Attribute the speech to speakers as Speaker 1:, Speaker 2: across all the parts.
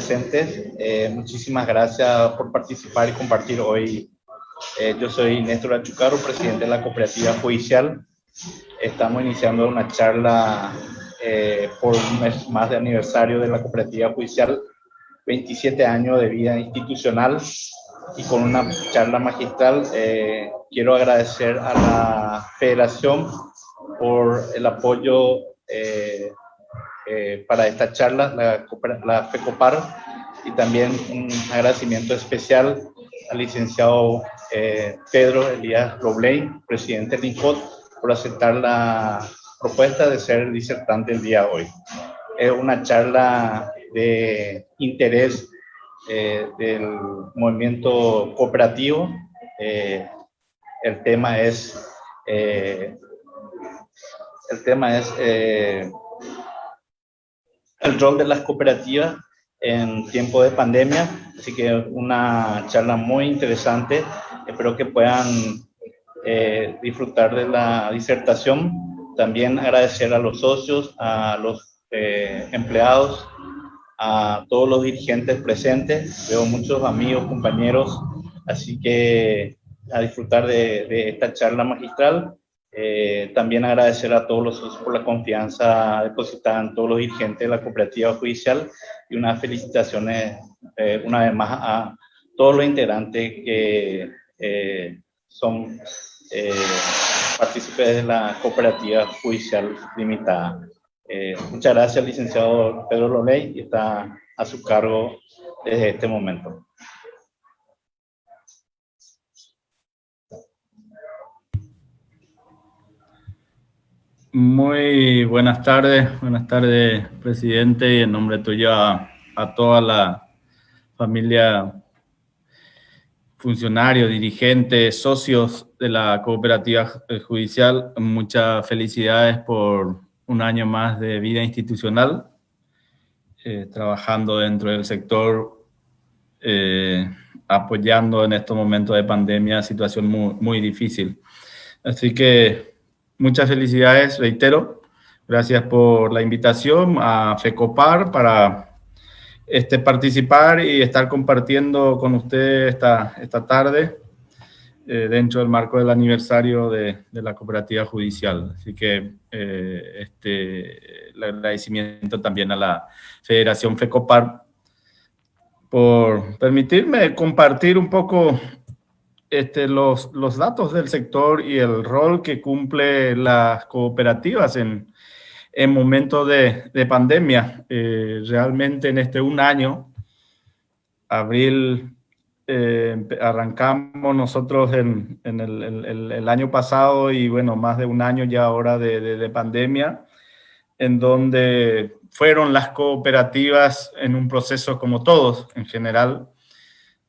Speaker 1: presentes. Muchísimas gracias por participar y compartir hoy. Yo soy Néstor Achucarro, presidente de la Cooperativa Judicial. Estamos iniciando una charla por un mes más de aniversario de la Cooperativa Judicial, 27 años de vida institucional, y con una charla magistral. Quiero agradecer a la Federación por el apoyo para esta charla, la FECOPAR, y también un agradecimiento especial al licenciado Pedro Elías Robley, presidente del INCOT, por aceptar la propuesta de ser disertante el día de hoy. Es una charla de interés del movimiento cooperativo. El tema es el rol de las cooperativas en tiempo de pandemia, así que una charla muy interesante. Espero que puedan disfrutar de la disertación. También agradecer a los socios, a los empleados, a todos los dirigentes presentes. Veo muchos amigos, compañeros, así que a disfrutar de esta charla magistral. También agradecer a todos los socios por la confianza depositada en todos los dirigentes de la Cooperativa Judicial, y unas felicitaciones una vez más a todos los integrantes que son partícipes de la Cooperativa Judicial Limitada. Muchas gracias, licenciado Pedro Robley, y está a su cargo desde este momento.
Speaker 2: Muy buenas tardes, presidente, y en nombre tuyo a toda la familia, funcionarios, dirigentes, socios de la Cooperativa Judicial. Muchas felicidades por un año más de vida institucional, trabajando dentro del sector, apoyando en estos momentos de pandemia, situación muy difícil. Así que muchas felicidades, reitero. Gracias por la invitación a FECOPAR para participar y estar compartiendo con usted esta tarde dentro del marco del aniversario de la Cooperativa Judicial. Así que el agradecimiento también a la Federación FECOPAR por permitirme compartir un poco los datos del sector y el rol que cumple las cooperativas en momentos de pandemia. Realmente en un año, abril, arrancamos nosotros en el año pasado, y bueno, más de un año ya ahora de pandemia, en donde fueron las cooperativas en un proceso como todos en general.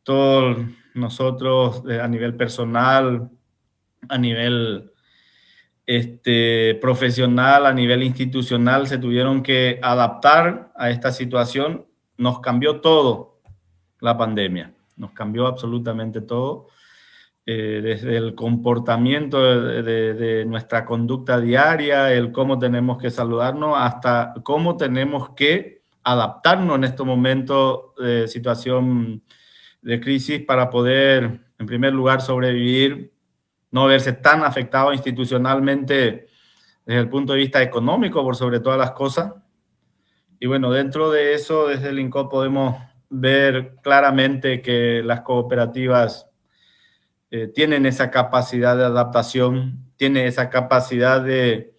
Speaker 2: Todos nosotros a nivel personal, a nivel profesional, a nivel institucional, se tuvieron que adaptar a esta situación. Nos cambió todo la pandemia, nos cambió absolutamente todo, desde el comportamiento de nuestra conducta diaria, el cómo tenemos que saludarnos, hasta cómo tenemos que adaptarnos en estos momentos de situación de crisis para poder, en primer lugar, sobrevivir, no verse tan afectado institucionalmente desde el punto de vista económico, por sobre todas las cosas. Y bueno, dentro de eso, desde el INCOT podemos ver claramente que las cooperativas tienen esa capacidad de adaptación, tienen esa capacidad de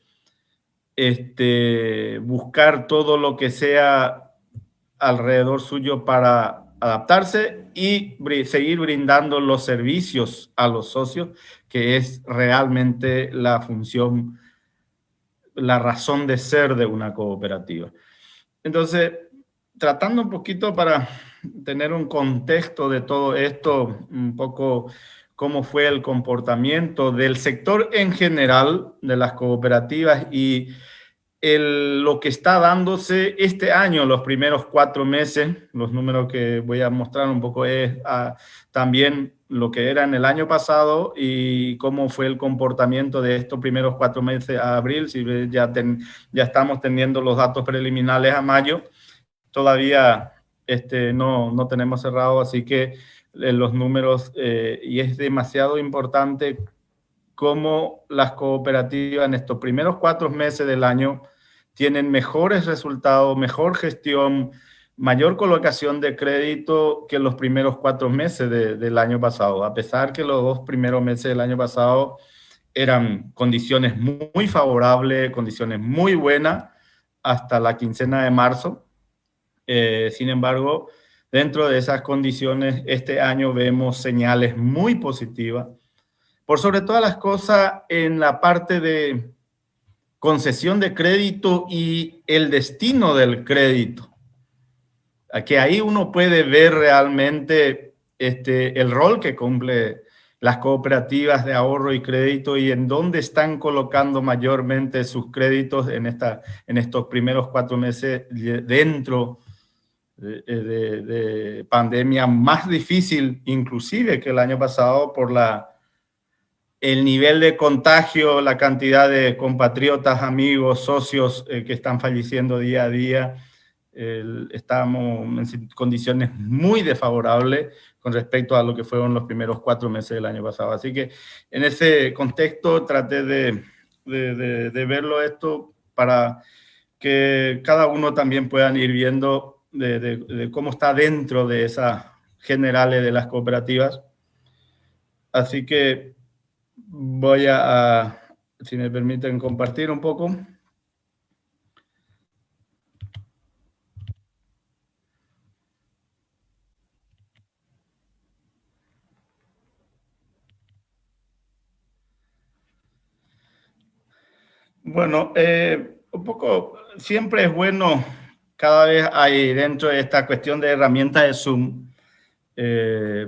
Speaker 2: buscar todo lo que sea alrededor suyo para adaptarse y seguir brindando los servicios a los socios, que es realmente la función, la razón de ser de una cooperativa. Entonces, tratando un poquito para tener un contexto de todo esto, un poco cómo fue el comportamiento del sector en general de las cooperativas y lo que está dándose este año, los primeros 4 meses. Los números que voy a mostrar un poco es también lo que era en el año pasado y cómo fue el comportamiento de estos primeros 4 meses a abril. Si ya estamos teniendo los datos preliminares a mayo, todavía no tenemos cerrado, así que los números, y es demasiado importante cómo las cooperativas en estos primeros 4 meses del año tienen mejores resultados, mejor gestión, mayor colocación de crédito que los primeros 4 meses del año pasado, a pesar que los 2 primeros meses del año pasado eran condiciones muy favorables, condiciones muy buenas, hasta la quincena de marzo. Sin embargo, dentro de esas condiciones, este año vemos señales muy positivas, por sobre todas las cosas en la parte de concesión de crédito y el destino del crédito. Que ahí uno puede ver realmente el rol que cumple las cooperativas de ahorro y crédito y en dónde están colocando mayormente sus créditos en estos primeros 4 meses dentro de pandemia más difícil, inclusive que el año pasado por el nivel de contagio, la cantidad de compatriotas, amigos, socios que están falleciendo día a día. Estamos en condiciones muy desfavorables con respecto a lo que fueron los primeros 4 meses del año pasado. Así que en ese contexto traté de verlo esto para que cada uno también puedan ir viendo de cómo está dentro de esas generales de las cooperativas. Así que voy si me permiten, compartir un poco. Bueno, un poco, siempre es bueno, cada vez hay dentro de esta cuestión de herramientas de Zoom,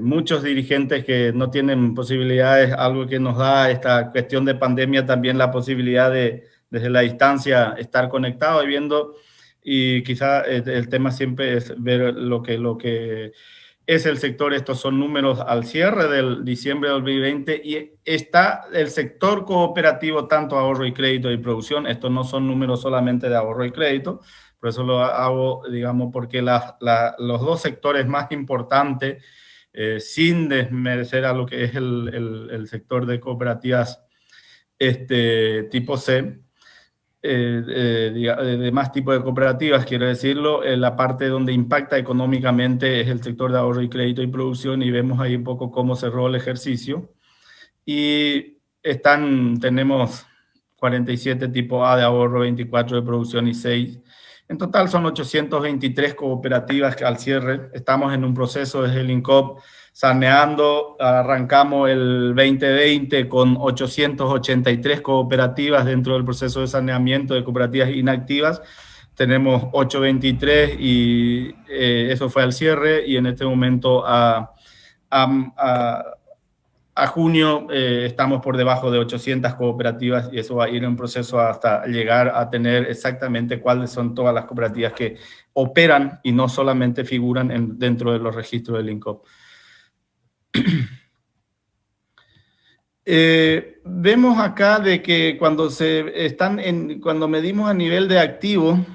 Speaker 2: muchos dirigentes que no tienen posibilidades, algo que nos da esta cuestión de pandemia también la posibilidad de, desde la distancia, estar conectado y viendo, y quizá el tema siempre es ver lo que es el sector. Estos son números al cierre del diciembre de 2020 y está el sector cooperativo, tanto ahorro y crédito y producción. Estos no son números solamente de ahorro y crédito, por eso lo hago, digamos, porque los dos sectores más importantes, sin desmerecer a lo que es el sector de cooperativas tipo C, de más tipo de cooperativas, quiero decirlo, la parte donde impacta económicamente es el sector de ahorro y crédito y producción, y vemos ahí un poco cómo cerró el ejercicio. Y tenemos 47 tipo A de ahorro, 24 de producción y 6. En total son 823 cooperativas que al cierre. Estamos en un proceso desde el INCOP saneando. Arrancamos el 2020 con 883 cooperativas dentro del proceso de saneamiento de cooperativas inactivas. Tenemos 823 y eso fue al cierre, y en este momento a junio estamos por debajo de 800 cooperativas, y eso va a ir en un proceso hasta llegar a tener exactamente cuáles son todas las cooperativas que operan y no solamente figuran dentro de los registros del INCOP. Vemos acá de que cuando medimos a nivel de activo,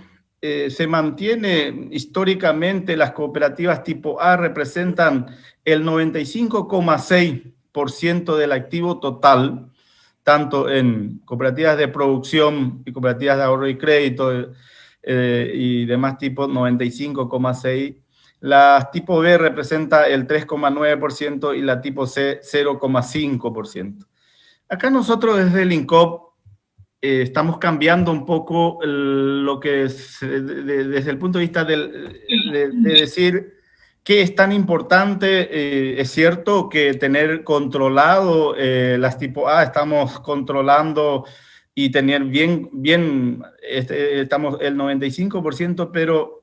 Speaker 2: se mantiene históricamente las cooperativas tipo A representan el 95,6% del activo total, tanto en cooperativas de producción y cooperativas de ahorro y crédito y demás tipos, 95,6%. La tipo B representa el 3,9% y la tipo C 0,5%. Acá nosotros desde el INCOP estamos cambiando un poco lo que es desde el punto de vista de decir qué es tan importante. Es cierto que tener controlado las tipo A, estamos controlando y tener estamos el 95%, pero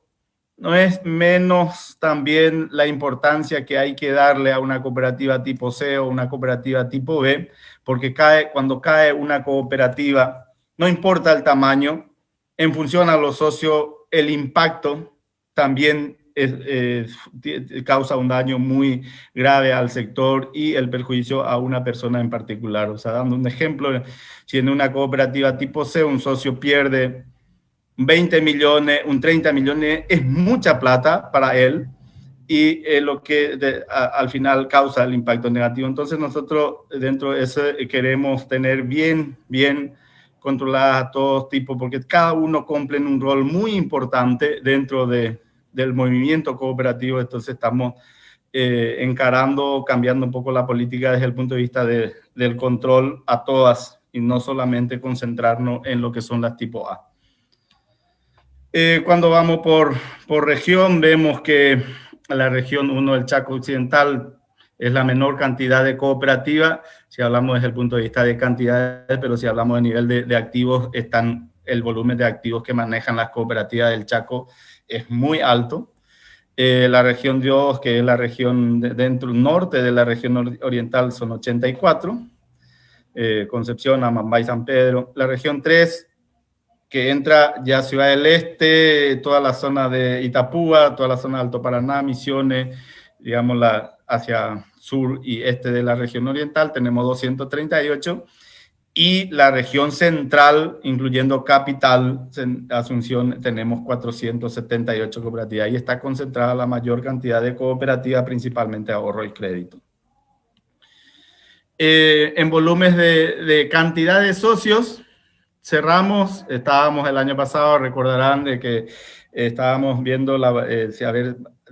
Speaker 2: no es menos también la importancia que hay que darle a una cooperativa tipo C o una cooperativa tipo B, porque cuando cae una cooperativa, no importa el tamaño, en función a los socios, el impacto también causa un daño muy grave al sector y el perjuicio a una persona en particular. O sea, dando un ejemplo, si en una cooperativa tipo C un socio pierde 20 millones, un 30 millones es mucha plata para él y lo que al final causa el impacto negativo. Entonces nosotros dentro de eso queremos tener bien controladas a todos tipos, porque cada uno cumple un rol muy importante dentro del movimiento cooperativo. Entonces estamos encarando, cambiando un poco la política desde el punto de vista del control a todas y no solamente concentrarnos en lo que son las tipo A. Cuando vamos por región, vemos que la región 1 del Chaco Occidental es la menor cantidad de cooperativas, si hablamos desde el punto de vista de cantidades, pero si hablamos de nivel de activos, el volumen de activos que manejan las cooperativas del Chaco es muy alto. La región 2, que es la región dentro norte de la región oriental, son 84. Concepción, Amambay, San Pedro. La región 3, que entra ya Ciudad del Este, toda la zona de Itapúa, toda la zona de Alto Paraná, Misiones, digamos hacia sur y este de la región oriental, tenemos 238. Y la región central, incluyendo Capital, Asunción, tenemos 478 cooperativas. Ahí está concentrada la mayor cantidad de cooperativas, principalmente ahorro y crédito. En volúmenes de cantidad de socios, cerramos, estábamos el año pasado, recordarán de que estábamos viendo,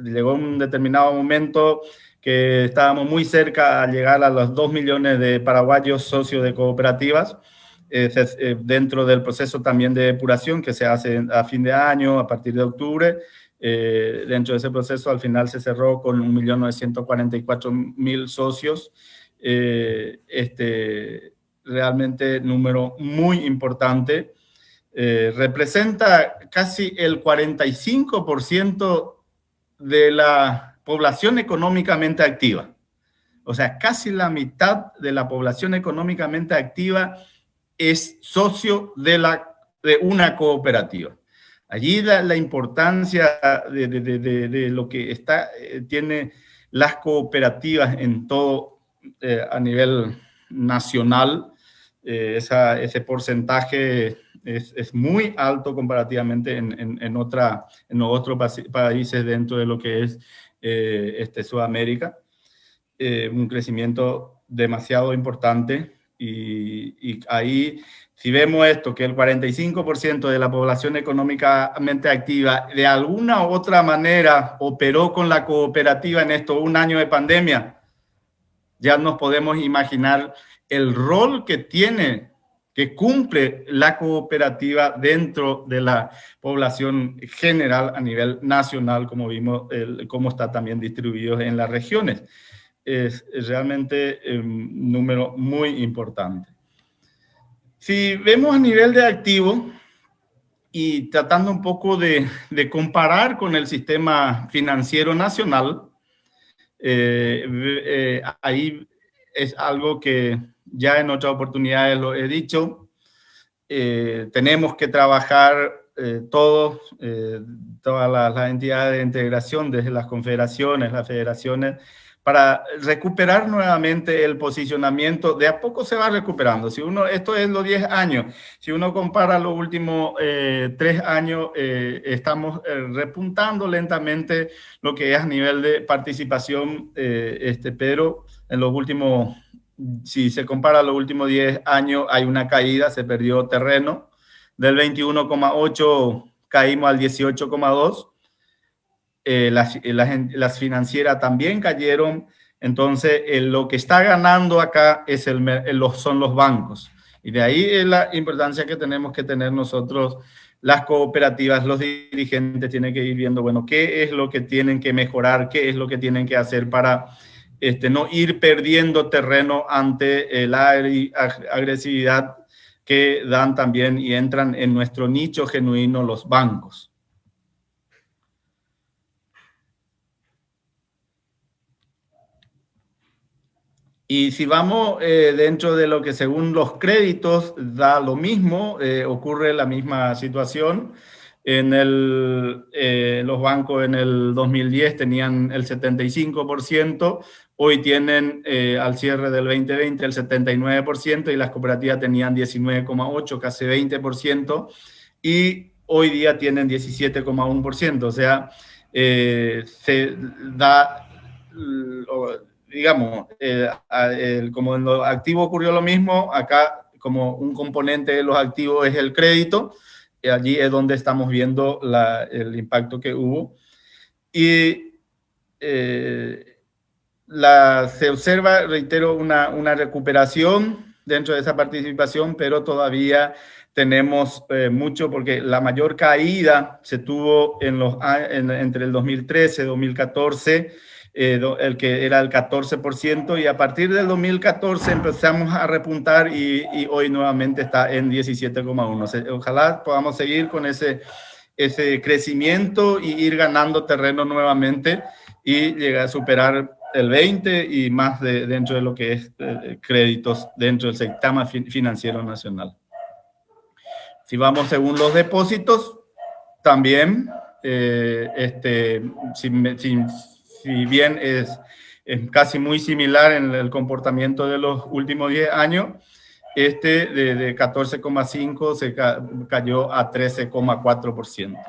Speaker 2: llegó un determinado momento que estábamos muy cerca a llegar a los 2 millones de paraguayos socios de cooperativas, dentro del proceso también de depuración que se hace a fin de año, a partir de octubre. Dentro de ese proceso al final se cerró con 1.944.000 socios. Realmente número muy importante. Representa casi el 45% de la población económicamente activa. O sea, casi la mitad de la población económicamente activa es socio de una cooperativa. Allí la importancia de lo que tiene las cooperativas en todo a nivel nacional. Ese porcentaje es muy alto comparativamente en otros países dentro de lo que es Sudamérica. Un crecimiento demasiado importante y ahí, si vemos esto, que el 45% de la población económicamente activa de alguna u otra manera operó con la cooperativa en un año de pandemia, ya nos podemos imaginar el rol que cumple la cooperativa dentro de la población general a nivel nacional, como vimos, cómo está también distribuido en las regiones. Es realmente un número muy importante. Si vemos a nivel de activo y tratando un poco de comparar con el sistema financiero nacional, ahí es algo que ya en otras oportunidades lo he dicho. Tenemos que trabajar todas las entidades de integración, desde las confederaciones, las federaciones, para recuperar nuevamente el posicionamiento. De a poco se va recuperando. Esto es los 10 años. Si uno compara los últimos 3 años, estamos repuntando lentamente lo que es a nivel de participación, pero en los últimos, si se compara los últimos 10 años, hay una caída, se perdió terreno. Del 21,8 caímos al 18,2. Las financieras también cayeron. Entonces, lo que está ganando acá son los bancos. Y de ahí es la importancia que tenemos que tener nosotros, las cooperativas, los dirigentes tienen que ir viendo, bueno, qué es lo que tienen que mejorar, qué es lo que tienen que hacer para no ir perdiendo terreno ante la agresividad que dan también y entran en nuestro nicho genuino los bancos. Y si vamos dentro de lo que según los créditos da lo mismo, ocurre la misma situación. Los bancos en el 2010 tenían el 75%, hoy tienen al cierre del 2020 el 79% y las cooperativas tenían 19,8%, casi 20%. Y hoy día tienen 17,1%. O sea, se da, digamos, como en los activos ocurrió lo mismo, acá como un componente de los activos es el crédito, allí es donde estamos viendo el impacto que hubo. Y se observa, reitero, una recuperación dentro de esa participación, pero todavía tenemos mucho, porque la mayor caída se tuvo entre el 2013 y 2014, el que era el 14%, y a partir del 2014 empezamos a repuntar y hoy nuevamente está en 17,1%. Ojalá podamos seguir con ese crecimiento y ir ganando terreno nuevamente y llegar a superar el 20 y más dentro de lo que es créditos dentro del sistema financiero nacional. Si vamos según los depósitos, también, si bien es casi muy similar en el comportamiento de los últimos 10 años, de 14,5 se cayó a 13,4%.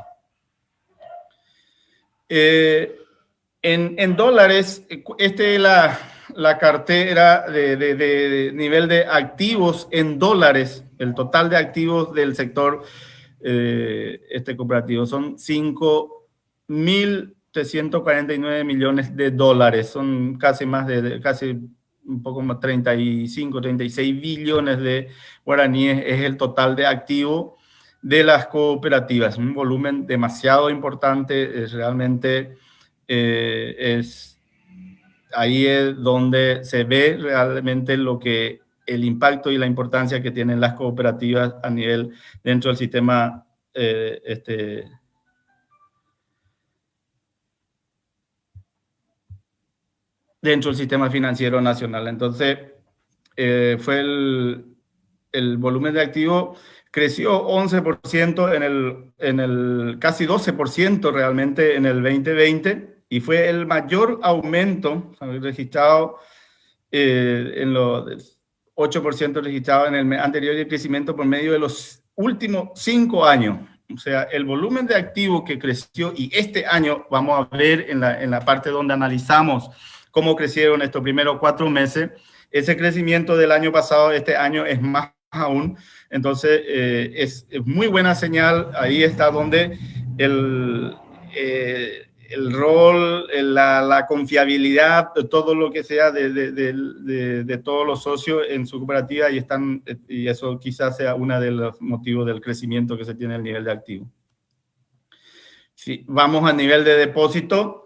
Speaker 2: En dólares, es la cartera de nivel de activos en dólares, el total de activos del sector cooperativo son 5.349 millones de dólares, son casi casi un poco más, 35, 36 billones de guaraníes es el total de activo de las cooperativas, un volumen demasiado importante, realmente ahí es donde se ve realmente el impacto y la importancia que tienen las cooperativas a nivel dentro del sistema dentro del sistema financiero nacional. Entonces, fue el volumen de activo creció 11% en el casi 12% realmente en el 2020, y fue el mayor aumento registrado en los 8% registrado en el mes anterior, y el crecimiento por medio de los últimos 5 años. O sea, el volumen de activos que creció, y este año vamos a ver en la parte donde analizamos cómo crecieron estos primeros 4 meses, ese crecimiento del año pasado, este año es más aún. Entonces, es muy buena señal. Ahí está donde el rol, la confiabilidad, todo lo que sea de todos los socios en su cooperativa, y eso quizás sea uno de los motivos del crecimiento que se tiene en el nivel de activo. Si vamos a nivel de depósito,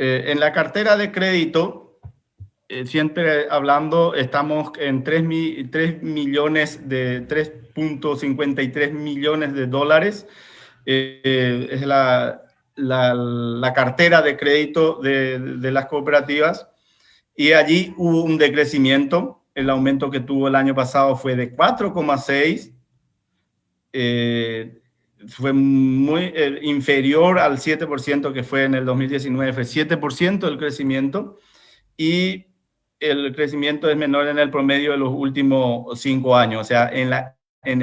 Speaker 2: en la cartera de crédito, siempre hablando, estamos en 3.53 millones de dólares. Es la cartera de crédito de las cooperativas, y allí hubo un decrecimiento. El aumento que tuvo el año pasado fue de 4,6%. Fue muy inferior al 7% que fue en el 2019, fue 7% el crecimiento, y el crecimiento es menor en el promedio de los últimos 5 años. O sea, en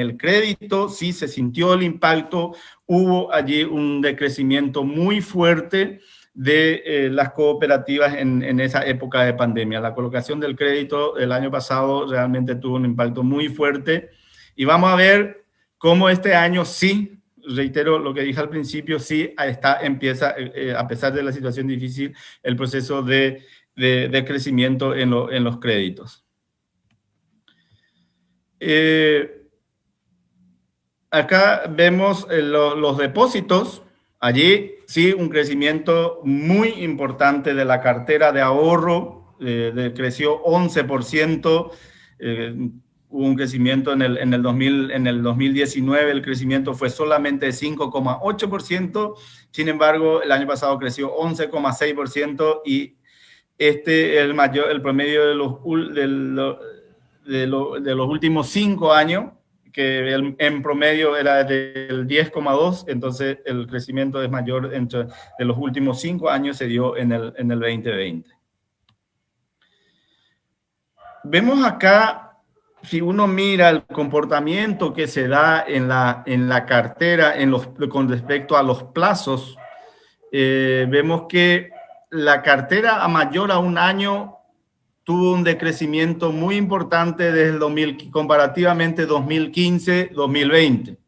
Speaker 2: el crédito sí se sintió el impacto, hubo allí un decrecimiento muy fuerte de las cooperativas en esa época de pandemia. La colocación del crédito el año pasado realmente tuvo un impacto muy fuerte, y vamos a ver cómo este año sí, reitero lo que dije al principio, sí empieza, a pesar de la situación difícil, el proceso de crecimiento en los créditos. Acá vemos los depósitos. Allí sí, un crecimiento muy importante de la cartera de ahorro, creció 11%. Hubo un crecimiento en el 2019, el crecimiento fue solamente 5,8%, sin embargo, el año pasado creció 11,6%, y el promedio de los últimos 5 años, que en promedio era del 10,2, entonces el crecimiento es mayor de los últimos 5 años se dio en el 2020. Vemos acá, si uno mira el comportamiento que se da en la cartera con respecto a los plazos, vemos que la cartera a mayor a un año tuvo un decrecimiento muy importante desde el 2000, comparativamente 2015-2020.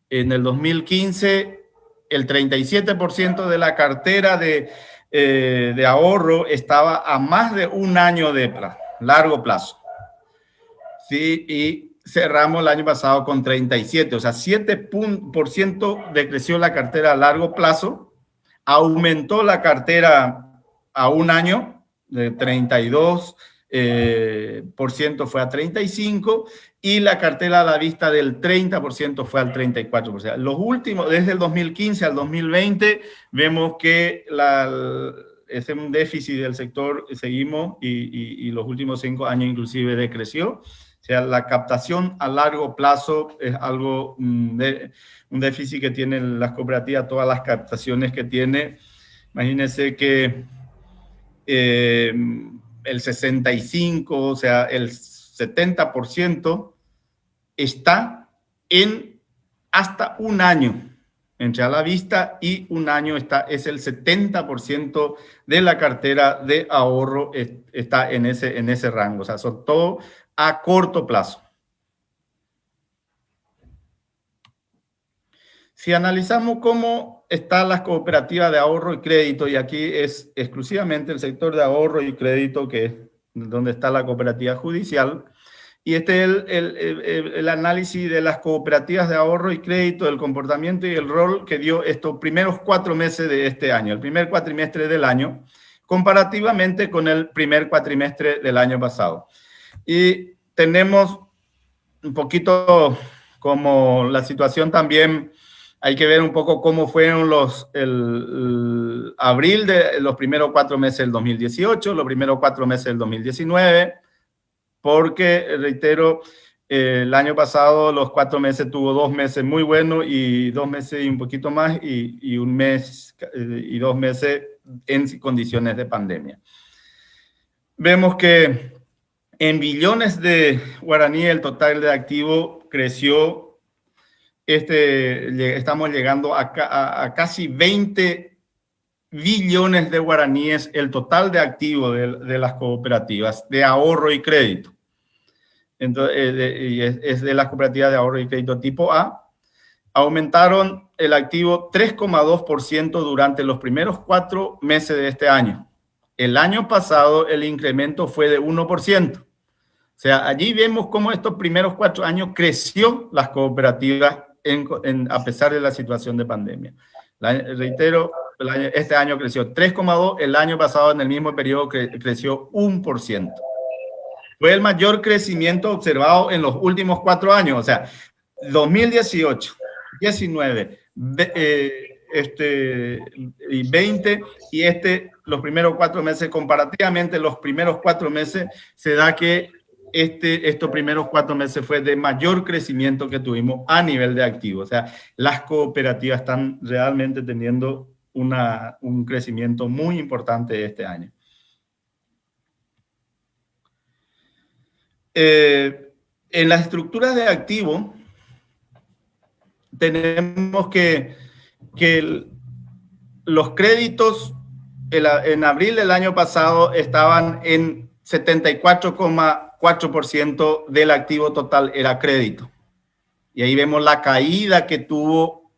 Speaker 2: En el 2015, el 37% de la cartera de ahorro estaba a más de un año de largo plazo. Sí, y cerramos el año pasado con 37, o sea, 7% decreció la cartera a largo plazo, aumentó la cartera a un año, de 32% fue a 35%, y la cartera a la vista del 30% fue al 34%. Los últimos, desde el 2015 al 2020, vemos que es un déficit del sector, seguimos, y los últimos 5 años inclusive decreció. O sea, la captación a largo plazo es algo, un déficit que tienen las cooperativas, todas las captaciones que tiene. Imagínense que el 65%, o sea, el 70% está en hasta un año. Entre a la vista y un año es el 70% de la cartera de ahorro está en ese rango. O sea, son todo a corto plazo. Si analizamos cómo están las cooperativas de ahorro y crédito, y aquí es exclusivamente el sector de ahorro y crédito, que es donde está la cooperativa judicial, y este es el análisis de las cooperativas de ahorro y crédito, el comportamiento y el rol que dio estos primeros 4 meses de este año, el primer cuatrimestre del año, comparativamente con el primer cuatrimestre del año pasado. Y tenemos un poquito como la situación también. Hay que ver un poco cómo fueron el abril de los primeros 4 meses del 2018, los primeros 4 meses del 2019, porque, reitero, el año pasado los 4 meses tuvo 2 meses muy buenos y 2 meses y un poquito más y 1 mes y 2 meses en condiciones de pandemia. Vemos que en billones de guaraní el total de activo creció. Estamos llegando a casi 20 billones de guaraníes el total de activos de las cooperativas de ahorro y crédito. Entonces, es de las cooperativas de ahorro y crédito tipo A. Aumentaron el activo 3,2% durante los primeros 4 meses de este año. El año pasado el incremento fue de 1%. O sea, allí vemos cómo estos primeros 4 años creció las cooperativas a pesar de la situación de pandemia. Reitero, este año creció 3,2%, el año pasado en el mismo periodo creció 1%. Fue el mayor crecimiento observado en los últimos 4 años, o sea, 2018, 19, y 20, y los primeros 4 meses, comparativamente los primeros 4 meses, se da que estos primeros 4 meses fue de mayor crecimiento que tuvimos a nivel de activos. O sea, las cooperativas están realmente teniendo un crecimiento muy importante este año. En las estructuras de activo, tenemos que los créditos en abril del año pasado estaban en 74,4% del activo total era crédito. Y ahí vemos la caída que tuvo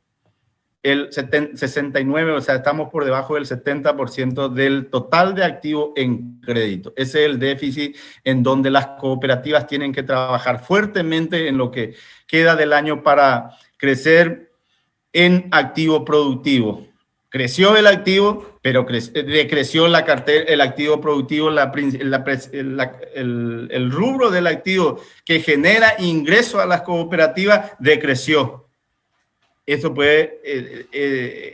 Speaker 2: el 69, o sea, estamos por debajo del 70% del total de activo en crédito. Ese es el déficit en donde las cooperativas tienen que trabajar fuertemente en lo que queda del año para crecer en activo productivo. Creció el activo, pero decreció la cartera, el activo productivo, el rubro del activo que genera ingreso a las cooperativas decreció. eso puede,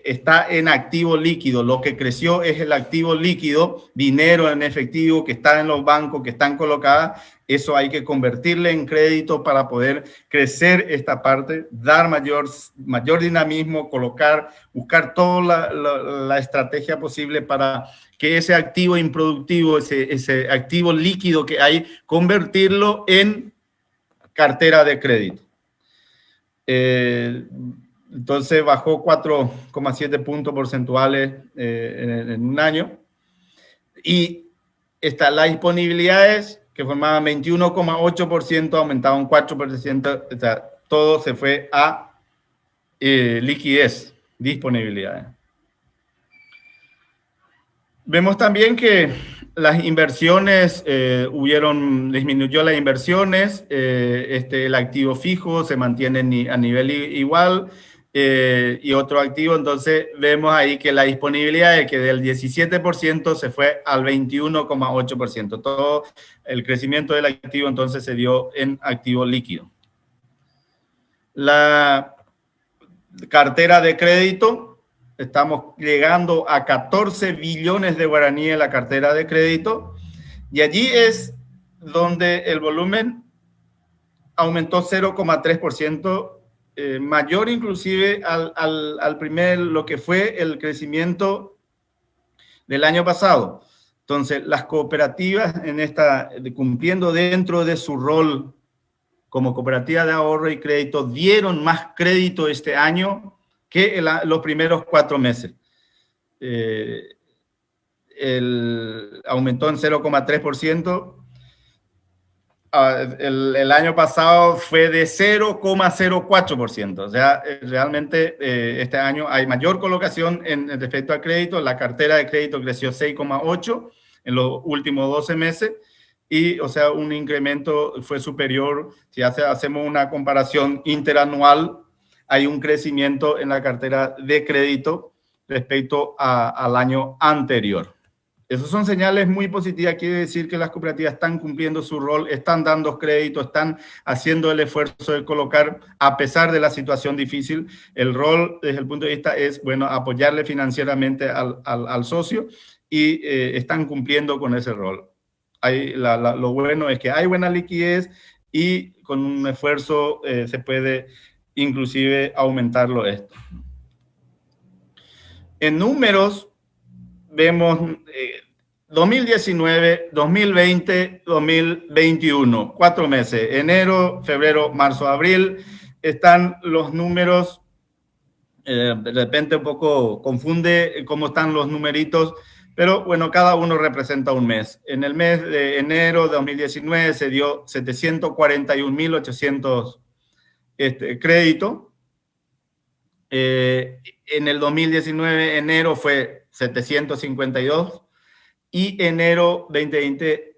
Speaker 2: está en activo líquido. Lo que creció es el activo líquido, dinero en efectivo que está en los bancos, que están colocadas. Eso hay que convertirle en crédito para poder crecer esta parte, dar mayor dinamismo, buscar toda la estrategia posible para que ese activo improductivo, ese activo líquido que hay, convertirlo en cartera de crédito. Entonces bajó 4,7 puntos porcentuales en un año. Y las disponibilidades, que formaban 21,8%, aumentaban 4%. O sea, todo se fue a liquidez, disponibilidades. Vemos también que las inversiones, disminuyó las inversiones, el activo fijo se mantiene a nivel igual, y otro activo, entonces vemos ahí que la disponibilidad es que del 17% se fue al 21,8%. Todo el crecimiento del activo entonces se dio en activo líquido. La cartera de crédito, estamos llegando a 14 billones de guaraní en la cartera de crédito, y allí es donde el volumen aumentó 0,3%, mayor inclusive al primer, lo que fue el crecimiento del año pasado. Entonces, las cooperativas cumpliendo dentro de su rol como cooperativa de ahorro y crédito, dieron más crédito este año que los primeros 4 meses. Aumentó en 0,3%. El año pasado fue de 0,04%. O sea, realmente este año hay mayor colocación en respecto a crédito. La cartera de crédito creció 6,8% en los últimos 12 meses. Y, o sea, un incremento fue superior. Si hacemos una comparación interanual, hay un crecimiento en la cartera de crédito respecto al año anterior. Esas son señales muy positivas. Quiere decir que las cooperativas están cumpliendo su rol, están dando crédito, están haciendo el esfuerzo de colocar, a pesar de la situación difícil. El rol, desde el punto de vista, es, bueno, apoyarle financieramente al socio, y están cumpliendo con ese rol. Lo bueno es que hay buena liquidez, y con un esfuerzo se puede inclusive aumentarlo esto. En números, vemos 2019, 2020, 2021, 4 meses, enero, febrero, marzo, abril, están los números, de repente un poco confunde cómo están los numeritos, pero bueno, cada uno representa un mes. En el mes de enero de 2019 se dio 741.800 crédito. En el 2019, enero fue 752, y enero 2020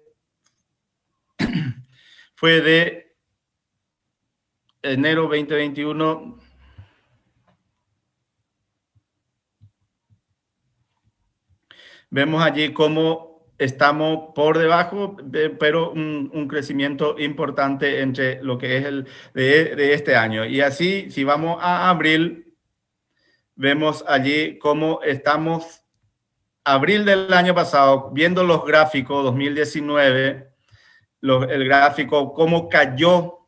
Speaker 2: fue de enero 2021. Vemos allí cómo estamos por debajo, pero un crecimiento importante entre lo que es de este año. Y así, si vamos a abril, vemos allí cómo estamos, abril del año pasado, viendo los gráficos 2019, el gráfico, cómo cayó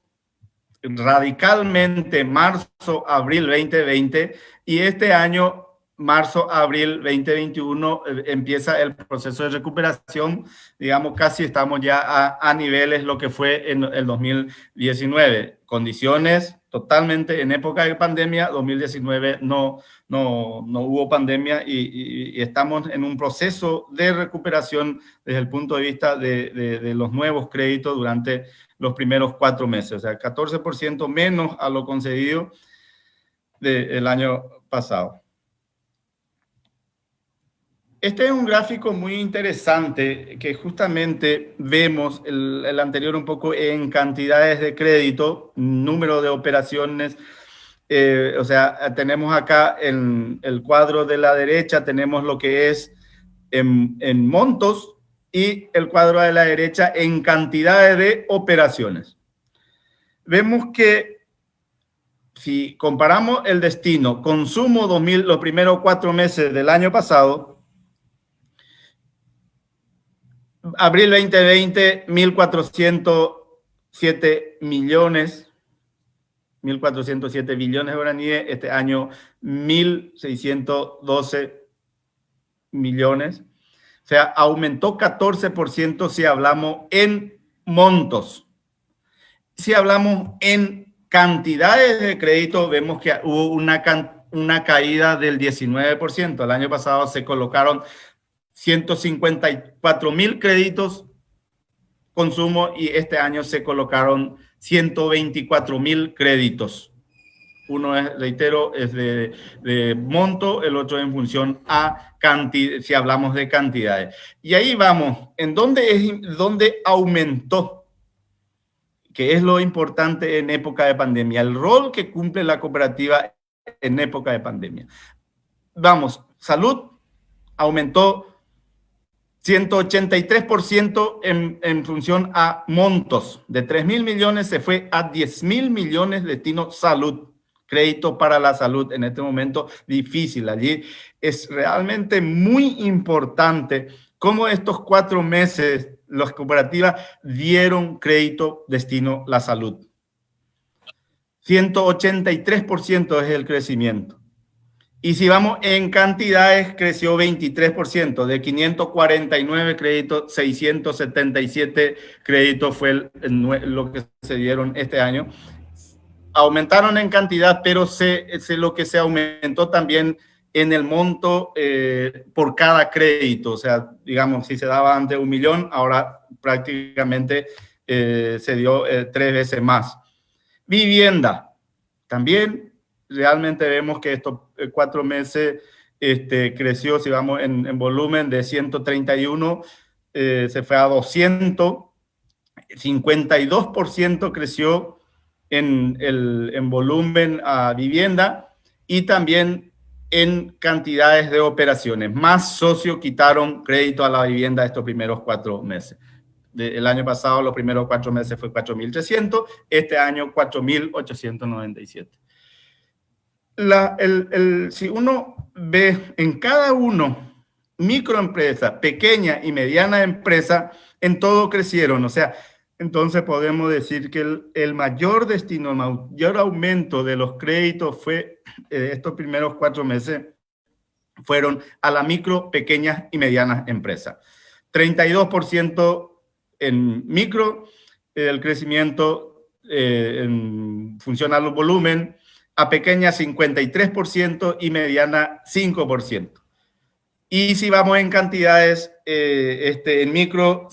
Speaker 2: radicalmente marzo, abril 2020, y este año, marzo, abril 2021, empieza el proceso de recuperación. Digamos, casi estamos ya a niveles lo que fue en el 2019. Condiciones totalmente en época de pandemia. 2019 no hubo pandemia, y estamos en un proceso de recuperación desde el punto de vista de los nuevos créditos durante los primeros 4 meses. O sea, 14% menos a lo concedido del año pasado. Este es un gráfico muy interesante, que justamente vemos el anterior un poco en cantidades de crédito, número de operaciones. O sea, tenemos acá en el cuadro de la derecha, tenemos lo que es en montos, y el cuadro de la derecha en cantidades de operaciones. Vemos que si comparamos el destino consumo 2000, los primeros 4 meses del año pasado, abril 2020, 1.407 millones, 1.407 billones de guaraníes, este año 1.612 millones. O sea, aumentó 14% si hablamos en montos. Si hablamos en cantidades de crédito, vemos que hubo una caída del 19%. El año pasado se colocaron 154.000 créditos consumo y este año se colocaron 124.000 créditos. Uno es, reitero, es de monto, el otro en función a cantidad, si hablamos de cantidades. Y ahí vamos, ¿en dónde aumentó? Que es lo importante en época de pandemia, el rol que cumple la cooperativa en época de pandemia. Vamos, salud aumentó 183% en función a montos. De 3.000 millones se fue a 10.000 millones destino salud. Crédito para la salud en este momento difícil. Allí es realmente muy importante cómo estos 4 meses las cooperativas dieron crédito destino la salud. 183% es el crecimiento. Y si vamos en cantidades, creció 23%, de 549 créditos, 677 créditos fue lo que se dieron este año. Aumentaron en cantidad, pero lo que se aumentó también en el monto por cada crédito. O sea, digamos, si se daba antes 1 millón, ahora prácticamente se dio 3 veces más. Vivienda, también realmente vemos que estos 4 meses creció, si vamos en volumen, de 131, se fue a 200, 52% creció en volumen a vivienda y también en cantidades de operaciones. Más socios quitaron crédito a la vivienda estos primeros 4 meses. El año pasado, los primeros 4 meses fue 4.300, este año 4.897. Si uno ve en cada uno, microempresa, pequeña y mediana empresa, en todo crecieron. O sea, entonces podemos decir que el mayor destino, el mayor aumento de los créditos fue estos primeros 4 meses fueron a la micro, pequeñas y medianas empresas. 32% en micro, el crecimiento en función al volumen, a pequeña 53% y mediana 5%. Y si vamos en cantidades, en micro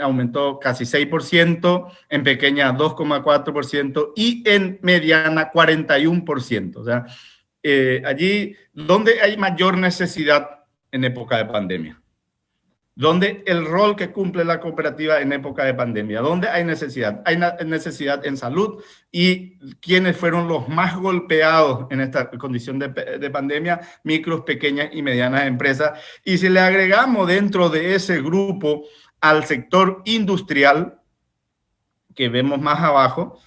Speaker 2: aumentó casi 6%, en pequeña 2,4% y en mediana 41%. O sea, allí donde hay mayor necesidad en época de pandemia. ¿Dónde el rol que cumple la cooperativa en época de pandemia? ¿Dónde hay necesidad? Hay necesidad en salud y ¿quiénes fueron los más golpeados en esta condición de pandemia? Micros, pequeñas y medianas empresas. Y si le agregamos dentro de ese grupo al sector industrial, que vemos más abajo,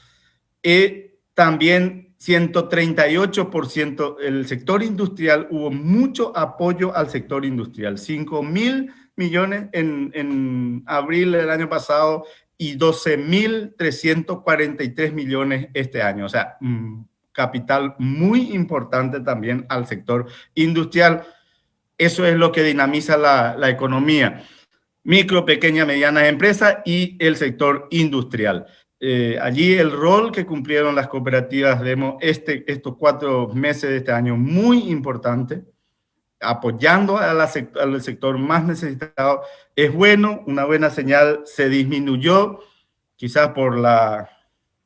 Speaker 2: también 138%, el sector industrial, hubo mucho apoyo al sector industrial, 5.000 millones en abril del año pasado y 12.343 millones este año. O sea, capital muy importante también al sector industrial. Eso es lo que dinamiza la economía. Micro, pequeña, mediana empresa y el sector industrial. Allí el rol que cumplieron las cooperativas, vemos estos 4 meses de este año muy importante, apoyando al sector más necesitado. Es bueno, una buena señal. Se disminuyó, quizás por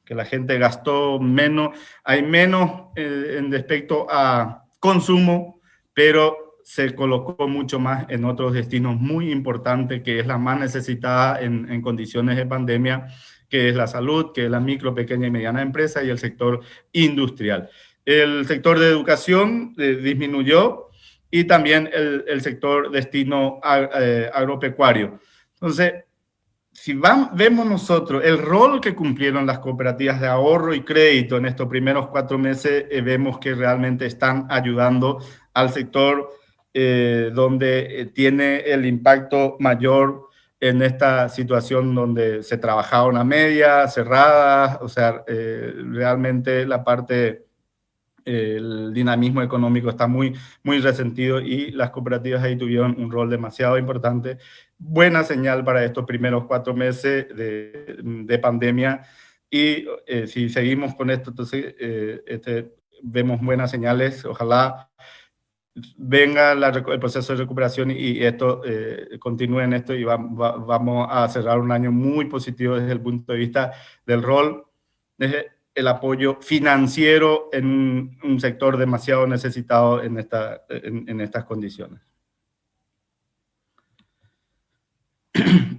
Speaker 2: que la gente gastó menos, hay menos en respecto a consumo, pero se colocó mucho más en otros destinos muy importantes, que es la más necesitada en condiciones de pandemia, que es la salud, que es la micro, pequeña y mediana empresa y el sector industrial. El sector de educación disminuyó y también el sector destino agropecuario. Entonces, si vemos nosotros el rol que cumplieron las cooperativas de ahorro y crédito en estos primeros 4 meses, vemos que realmente están ayudando al sector donde tiene el impacto mayor en esta situación donde se trabajaba una media cerrada, o sea, realmente la parte, el dinamismo económico está muy, muy resentido y las cooperativas ahí tuvieron un rol demasiado importante. Buena señal para estos primeros 4 meses de pandemia y si seguimos con esto, entonces vemos buenas señales. Ojalá venga el proceso de recuperación y esto continúe en esto y vamos a cerrar un año muy positivo desde el punto de vista del rol, desde el apoyo financiero en un sector demasiado necesitado en estas condiciones.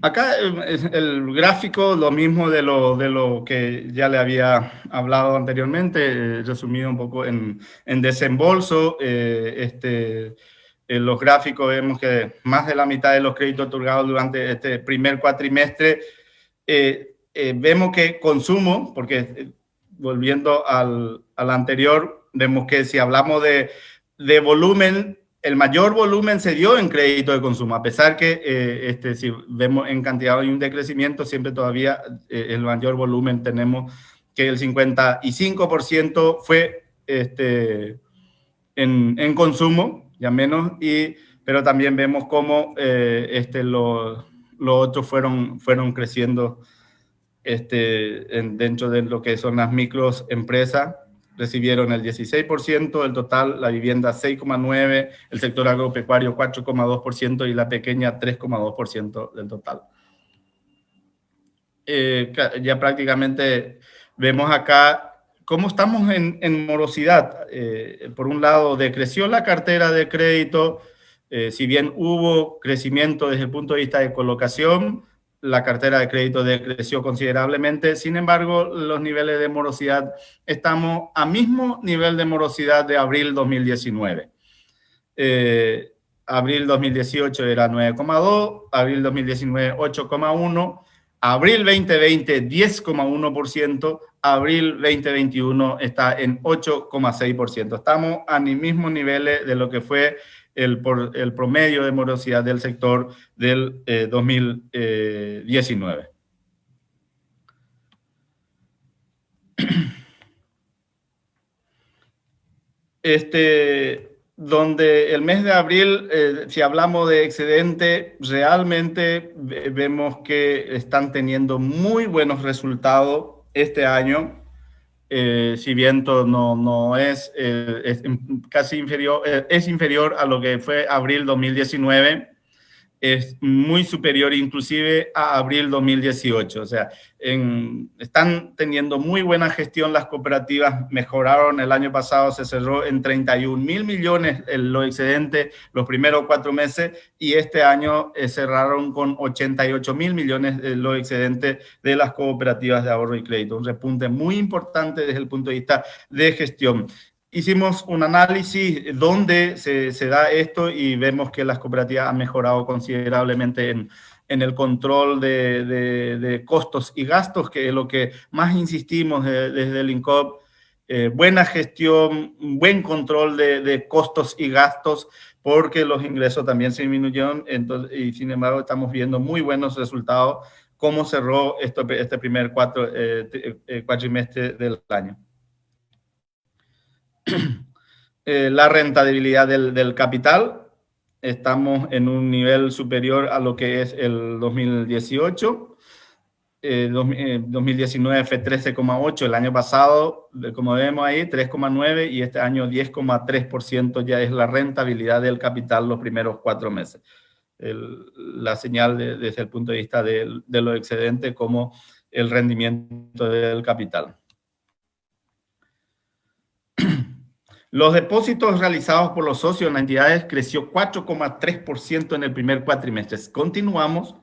Speaker 2: Acá el gráfico, lo mismo de lo que ya le había hablado anteriormente, resumido un poco en desembolso. En los gráficos vemos que más de la mitad de los créditos otorgados durante este primer cuatrimestre, vemos que consumo, porque volviendo al anterior, vemos que si hablamos de volumen, el mayor volumen se dio en crédito de consumo, a pesar que si vemos en cantidad hay un decrecimiento, siempre todavía el mayor volumen tenemos que el 55% fue en consumo, ya menos, pero también vemos cómo los otros fueron creciendo dentro de lo que son las microempresas. Recibieron el 16% del total, la vivienda 6,9%, el sector agropecuario 4,2% y la pequeña 3,2% del total. Ya prácticamente vemos acá cómo estamos en morosidad. Por un lado, decreció la cartera de crédito, si bien hubo crecimiento desde el punto de vista de colocación, la cartera de crédito decreció considerablemente. Sin embargo, los niveles de morosidad, estamos a mismo nivel de morosidad de abril 2019. Abril 2018 era 9,2, abril 2019 8,1, abril 2020 10,1%, abril 2021 está en 8,6%. Estamos a los mismos niveles de lo que fue el promedio de morosidad del sector del 2019. Donde el mes de abril, si hablamos de excedente, realmente vemos que están teniendo muy buenos resultados este año. Si bien no es casi inferior, es inferior a lo que fue abril 2019, es muy superior inclusive a abril 2018. O sea, están teniendo muy buena gestión las cooperativas, mejoraron el año pasado, se cerró en 31.000 millones los excedentes los primeros 4 meses y este año cerraron con 88.000 millones los excedentes de las cooperativas de ahorro y crédito. Un repunte muy importante desde el punto de vista de gestión. Hicimos un análisis donde se da esto y vemos que las cooperativas han mejorado considerablemente en el control de costos y gastos, que es lo que más insistimos desde el INCOP. Buena gestión, buen control de costos y gastos, porque los ingresos también se disminuyeron, y sin embargo estamos viendo muy buenos resultados, cómo cerró este primer cuatrimestre del año. La rentabilidad del capital, estamos en un nivel superior a lo que es el 2018. 2019 fue 13,8, el año pasado, como vemos ahí, 3,9 y este año 10,3% ya es la rentabilidad del capital los primeros 4 meses. La señal desde el punto de vista de los excedentes como el rendimiento del capital. Los depósitos realizados por los socios en las entidades creció 4,3% en el primer cuatrimestre. Continuamos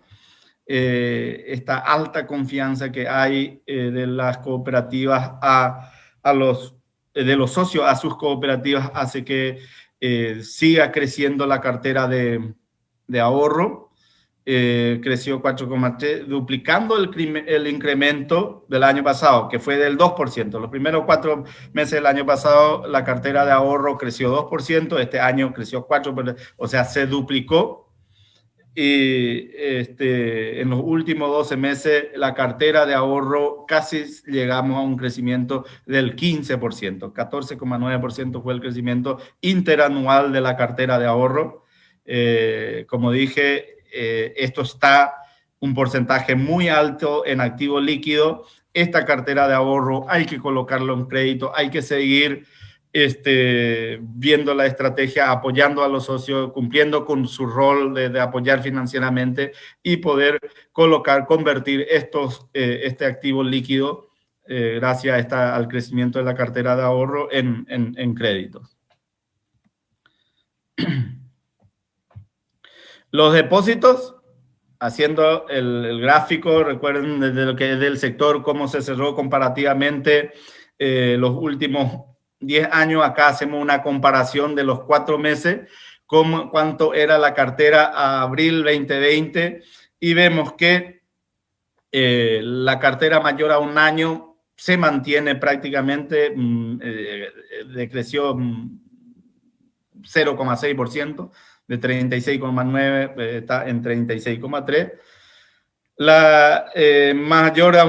Speaker 2: esta alta confianza que hay de las cooperativas de los socios a sus cooperativas, hace que siga creciendo la cartera de ahorro. creció 4,3, duplicando el incremento del año pasado, que fue del 2%. Los primeros 4 meses del año pasado, la cartera de ahorro creció 2%, este año creció 4%, o sea, se duplicó. Y en los últimos 12 meses, la cartera de ahorro casi llegamos a un crecimiento del 15%, 14,9% fue el crecimiento interanual de la cartera de ahorro. Como dije, esto está un porcentaje muy alto en activo líquido. Esta cartera de ahorro hay que colocarlo en crédito, hay que seguir viendo la estrategia, apoyando a los socios, cumpliendo con su rol de apoyar financieramente y poder convertir este activo líquido gracias al crecimiento de la cartera de ahorro en créditos. Los depósitos, haciendo el gráfico, recuerden desde lo que es del sector, cómo se cerró comparativamente los últimos 10 años. Acá hacemos una comparación de los 4 meses, cuánto era la cartera a abril 2020, y vemos que la cartera mayor a un año se mantiene prácticamente, decreció 0,6%, de 36,9 está en 36,3. La mayor a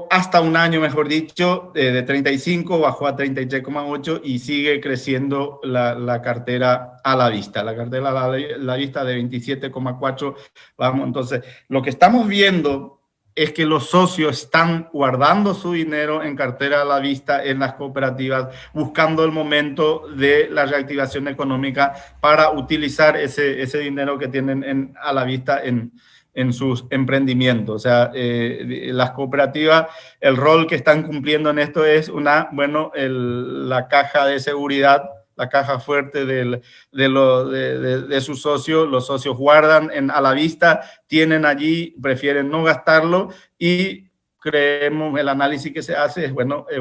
Speaker 2: hasta un año, mejor dicho, de 35 bajó a 33,8 y sigue creciendo la cartera a la vista. La cartera a la vista de 27,4. Vamos, entonces, lo que estamos viendo es que los socios están guardando su dinero en cartera a la vista en las cooperativas, buscando el momento de la reactivación económica para utilizar ese dinero que tienen a la vista en sus emprendimientos. O sea, las cooperativas, el rol que están cumpliendo en esto es la caja de seguridad, la caja fuerte de sus socios. Los socios guardan a la vista, tienen allí, prefieren no gastarlo, y creemos, el análisis que se hace es,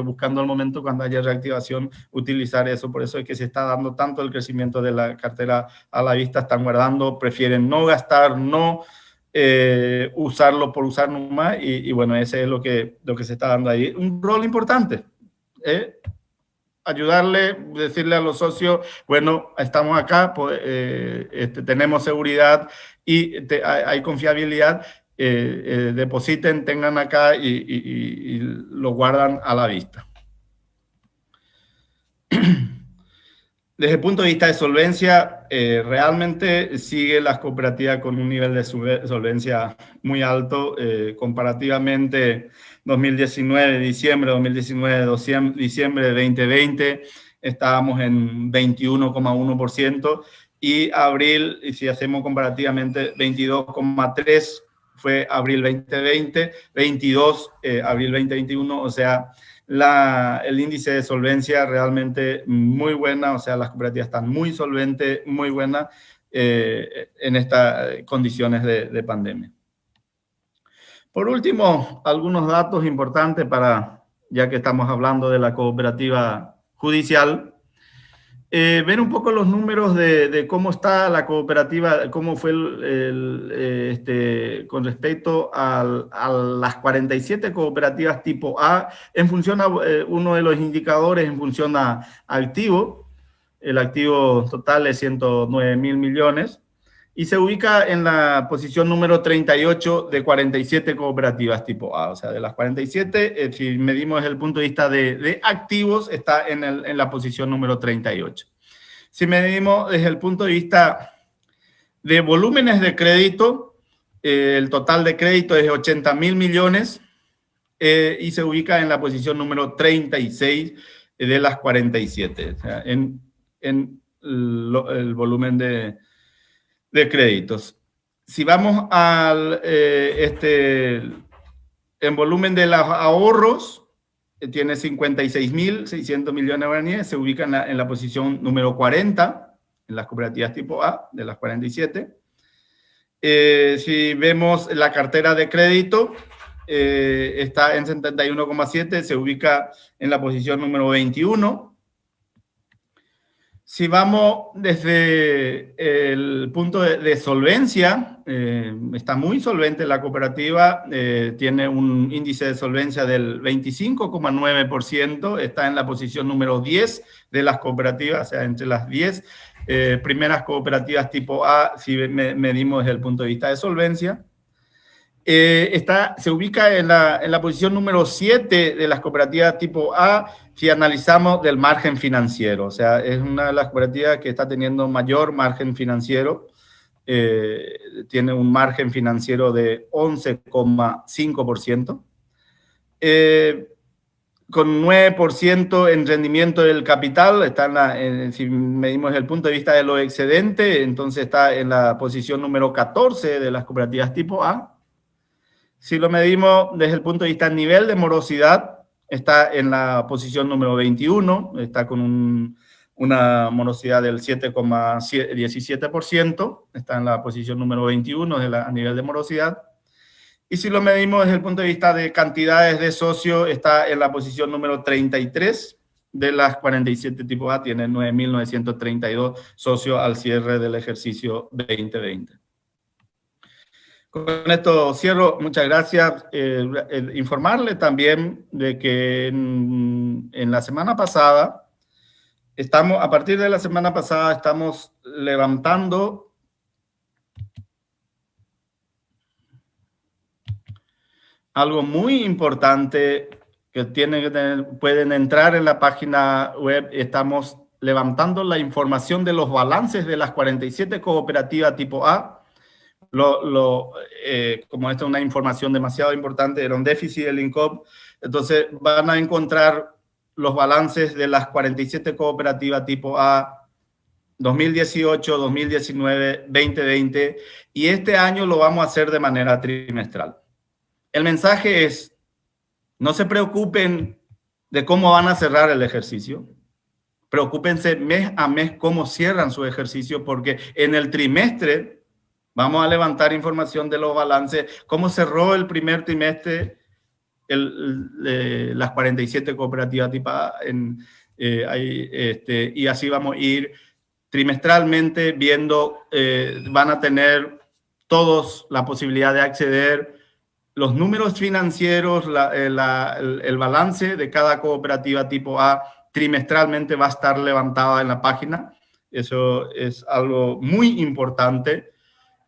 Speaker 2: buscando el momento cuando haya reactivación, utilizar eso. Por eso es que se está dando tanto el crecimiento de la cartera a la vista, están guardando, prefieren no gastar, no usarlo por usar nomás, y bueno, ese es lo que se está dando ahí. Un rol importante, ayudarle, decirle a los socios, estamos acá, tenemos seguridad y hay confiabilidad, depositen, tengan acá y lo guardan a la vista. Desde el punto de vista de solvencia, realmente sigue las cooperativas con un nivel de solvencia muy alto. Comparativamente, 2019, diciembre de 2019, diciembre de 2020, estábamos en 21,1%, y abril, si hacemos comparativamente, 22,3% fue abril 2020, 22 abril 2021, o sea, el índice de solvencia realmente muy buena, o sea, las cooperativas están muy solventes, muy buenas en estas condiciones de pandemia. Por último, algunos datos importantes ya que estamos hablando de la cooperativa judicial. Ver un poco los números de cómo está la cooperativa, cómo fue con respecto a las 47 cooperativas tipo A, en función a uno de los indicadores, en función a activo. El activo total es 109.000 millones y se ubica en la posición número 38 de 47 cooperativas tipo A. O sea, de las 47, si medimos desde el punto de vista de activos, está en la posición número 38. Si medimos desde el punto de vista de volúmenes de crédito, el total de crédito es de 80.000 millones y se ubica en la posición número 36 de las 47, o sea, en el volumen de créditos. Si vamos en volumen de los ahorros, tiene 56.600 millones de guaraníes, se ubica en la posición número 40 en las cooperativas tipo A, de las 47. Si vemos la cartera de crédito, está en 71,7, se ubica en la posición número 21. Si vamos desde el punto de solvencia, está muy solvente la cooperativa, tiene un índice de solvencia del 25,9%, está en la posición número 10 de las cooperativas, o sea, entre las 10 primeras cooperativas tipo A, si medimos desde el punto de vista de solvencia. Se ubica en la posición número 7 de las cooperativas tipo A si analizamos del margen financiero. O sea, es una de las cooperativas que está teniendo mayor margen financiero. Tiene un margen financiero de 11,5%. Con 9% en rendimiento del capital, está si medimos desde el punto de vista de lo excedente, entonces está en la posición número 14 de las cooperativas tipo A. Si lo medimos desde el punto de vista del nivel de morosidad, está en la posición número 21, está con una morosidad del 7,17%, está en la posición número 21 a nivel de morosidad. Y si lo medimos desde el punto de vista de cantidades de socios, está en la posición número 33 de las 47 tipo A, tiene 9.932 socios al cierre del ejercicio 2020. Con esto cierro. Muchas gracias. Informarle también de que en la semana pasada, a partir de la semana pasada, estamos levantando algo muy importante que pueden entrar en la página web. Estamos levantando la información de los balances de las 47 cooperativas tipo A. Como esta es una información demasiado importante, era un déficit del INCOP, entonces van a encontrar los balances de las 47 cooperativas tipo A 2018, 2019, 2020, y este año lo vamos a hacer de manera trimestral. El mensaje es, no se preocupen de cómo van a cerrar el ejercicio, preocúpense mes a mes cómo cierran su ejercicio, porque en el trimestre vamos a levantar información de los balances, cómo cerró el primer trimestre las 47 cooperativas tipo A, y así vamos a ir trimestralmente viendo, van a tener todos la posibilidad de acceder los números financieros, el balance de cada cooperativa tipo A trimestralmente va a estar levantada en la página. Eso es algo muy importante,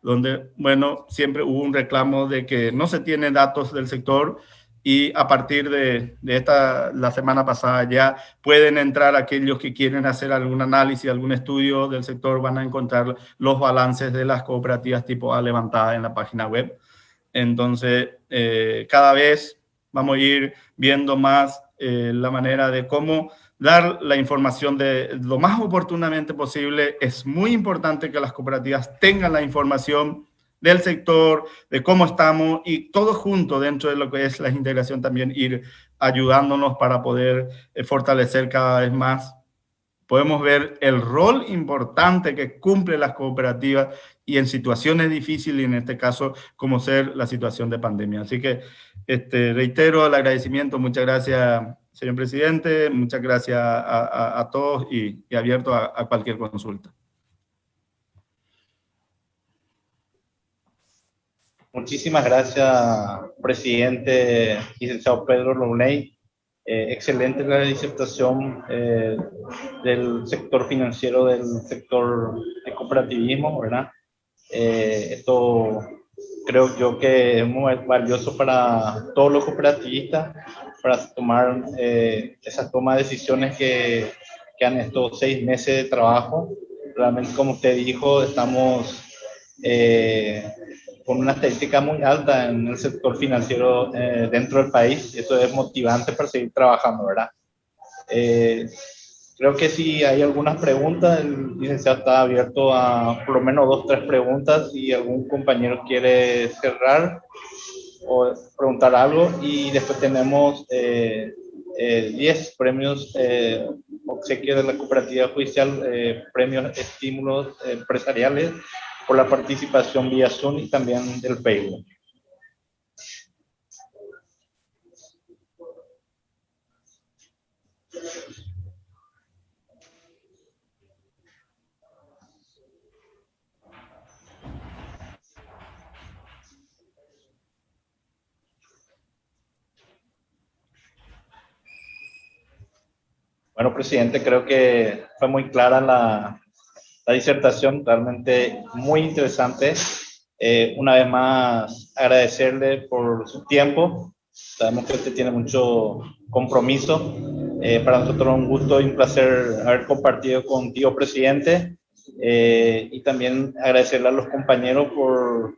Speaker 2: donde, bueno, siempre hubo un reclamo de que no se tienen datos del sector, y a partir de la semana pasada ya pueden entrar aquellos que quieren hacer algún análisis, algún estudio del sector, van a encontrar los balances de las cooperativas tipo A levantadas en la página web. Entonces, cada vez vamos a ir viendo más la manera de cómo dar la información de lo más oportunamente posible. Es muy importante que las cooperativas tengan la información del sector, de cómo estamos, y todos juntos dentro de lo que es la integración también ir ayudándonos para poder fortalecer cada vez más. Podemos ver el rol importante que cumplen las cooperativas y en situaciones difíciles, y en este caso, como ser la situación de pandemia. Así que reitero el agradecimiento. Muchas gracias, señor presidente. Muchas gracias a todos, y abierto a cualquier consulta.
Speaker 1: Muchísimas gracias, presidente licenciado Pedro Louney. Excelente la disertación del sector financiero, del sector de cooperativismo, ¿verdad? Esto creo yo que es muy valioso para todos los cooperativistas, para tomar esas tomas de decisiones que han estos 6 meses de trabajo. Realmente, como usted dijo, estamos con una estadística muy alta en el sector financiero dentro del país, y eso es motivante para seguir trabajando, ¿verdad? Creo que si hay algunas preguntas, el licenciado está abierto a por lo menos 2 o 3 preguntas, si algún compañero quiere cerrar o preguntar algo, y después tenemos 10 premios obsequios de la cooperativa judicial, premios estímulos empresariales por la participación vía Zoom y también del Facebook. Bueno, presidente, creo que fue muy clara la disertación, realmente muy interesante. Una vez más, agradecerle por su tiempo. Sabemos que usted tiene mucho compromiso. Para nosotros es un gusto y un placer haber compartido contigo, presidente. Y también agradecerle a los compañeros por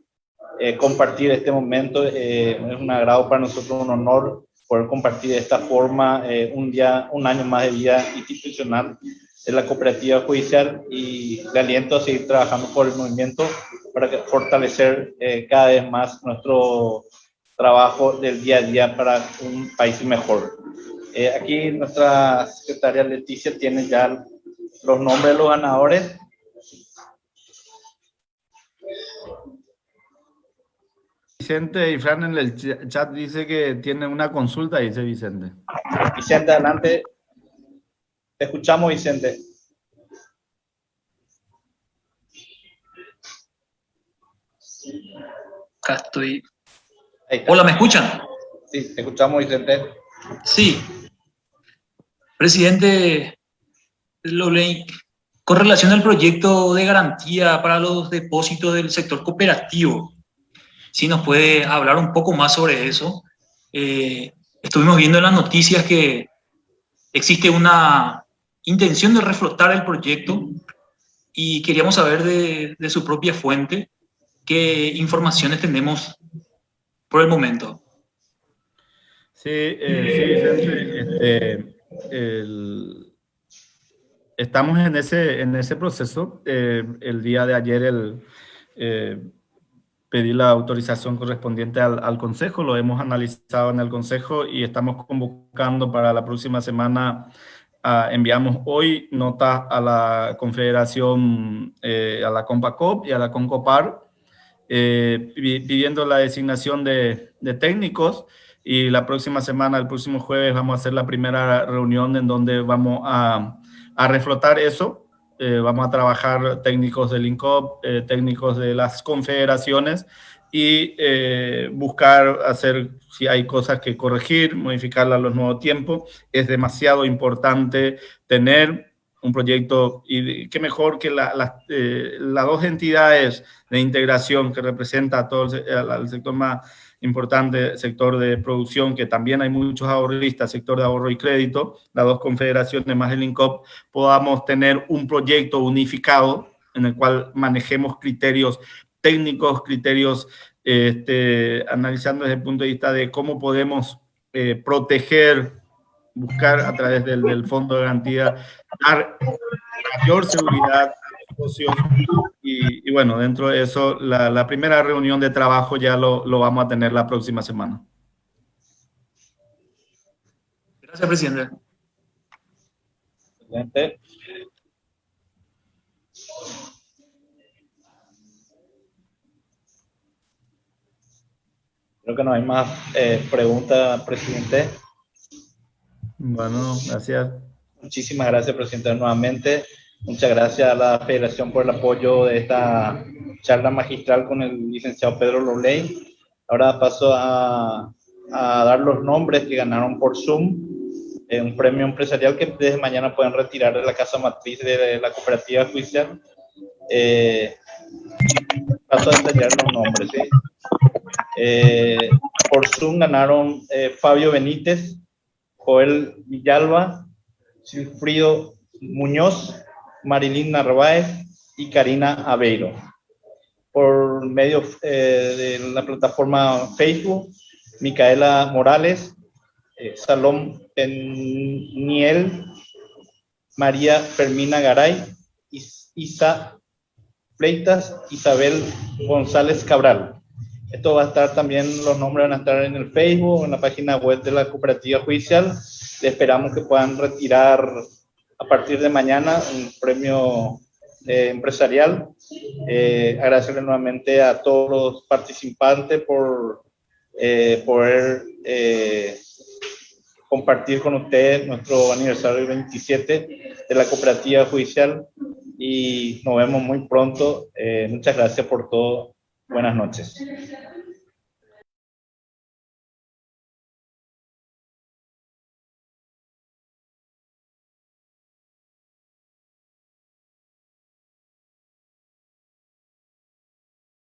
Speaker 1: compartir este momento. Es un agrado para nosotros, un honor poder compartir de esta forma un año más de vida institucional de la cooperativa judicial, y le aliento a seguir trabajando por el movimiento para fortalecer cada vez más nuestro trabajo del día a día para un país mejor. Aquí nuestra secretaria Leticia tiene ya los nombres de los ganadores.
Speaker 2: Vicente y Fran en el chat dice que tiene una consulta, dice Vicente.
Speaker 1: Vicente, adelante. Te escuchamos, Vicente.
Speaker 3: Acá estoy. Hola, ¿me escuchan?
Speaker 1: Sí, te escuchamos, Vicente.
Speaker 3: Sí. Presidente Loley, con relación al proyecto de garantía para los depósitos del sector cooperativo, si nos puede hablar un poco más sobre eso. Estuvimos viendo en las noticias que existe una intención de reflotar el proyecto y queríamos saber de su propia fuente qué informaciones tenemos por el momento.
Speaker 2: Sí, sí, Vicente. Estamos en ese proceso. El día de ayer pedí la autorización correspondiente al Consejo, lo hemos analizado en el Consejo y estamos convocando para la próxima semana. Enviamos hoy nota a la Confederación, a la CONPACOP y a la CONCOPAR, pidiendo la designación de técnicos, y la próxima semana, el próximo jueves, vamos a hacer la primera reunión en donde vamos a reflotar eso. Vamos a trabajar técnicos del INCOP, técnicos de las confederaciones, y buscar hacer, si hay cosas que corregir, modificarlas a los nuevos tiempos. Es demasiado importante tener un proyecto, y qué mejor que las dos entidades de integración que representa a todo el sector más importante, sector de producción, que también hay muchos ahorristas, sector de ahorro y crédito, las dos confederaciones más el INCOP, podamos tener un proyecto unificado en el cual manejemos criterios técnicos, criterios analizando desde el punto de vista de cómo podemos proteger, buscar a través del Fondo de Garantía, dar mayor seguridad a los socios. Y bueno, dentro de eso, la primera reunión de trabajo ya lo vamos a tener la próxima semana.
Speaker 3: Gracias, presidente.
Speaker 1: Presidente. Creo que no hay más preguntas, presidente.
Speaker 2: Bueno, gracias.
Speaker 1: Muchísimas gracias, presidente, nuevamente. Muchas gracias a la Federación por el apoyo de esta charla magistral con el licenciado Pedro Loley. Ahora paso a dar los nombres que ganaron por Zoom, un premio empresarial que desde mañana pueden retirar de la casa matriz de la cooperativa judicial. Paso a detallar los nombres. ¿Sí? Por Zoom ganaron Fabio Benítez, Joel Villalba, Silfrido Muñoz, Marilyn Narváez y Karina Aveiro. Por medio de la plataforma Facebook, Micaela Morales, Salom Peniel, María Fermina Garay, Isa Fleitas, Isabel González Cabral. Esto va a estar también, los nombres van a estar en el Facebook, en la página web de la cooperativa judicial. Le esperamos que puedan retirar a partir de mañana un premio empresarial. Agradecerle nuevamente a todos los participantes por poder compartir con ustedes nuestro aniversario 27 de la cooperativa judicial, y nos vemos muy pronto. Muchas gracias por todo. Buenas noches.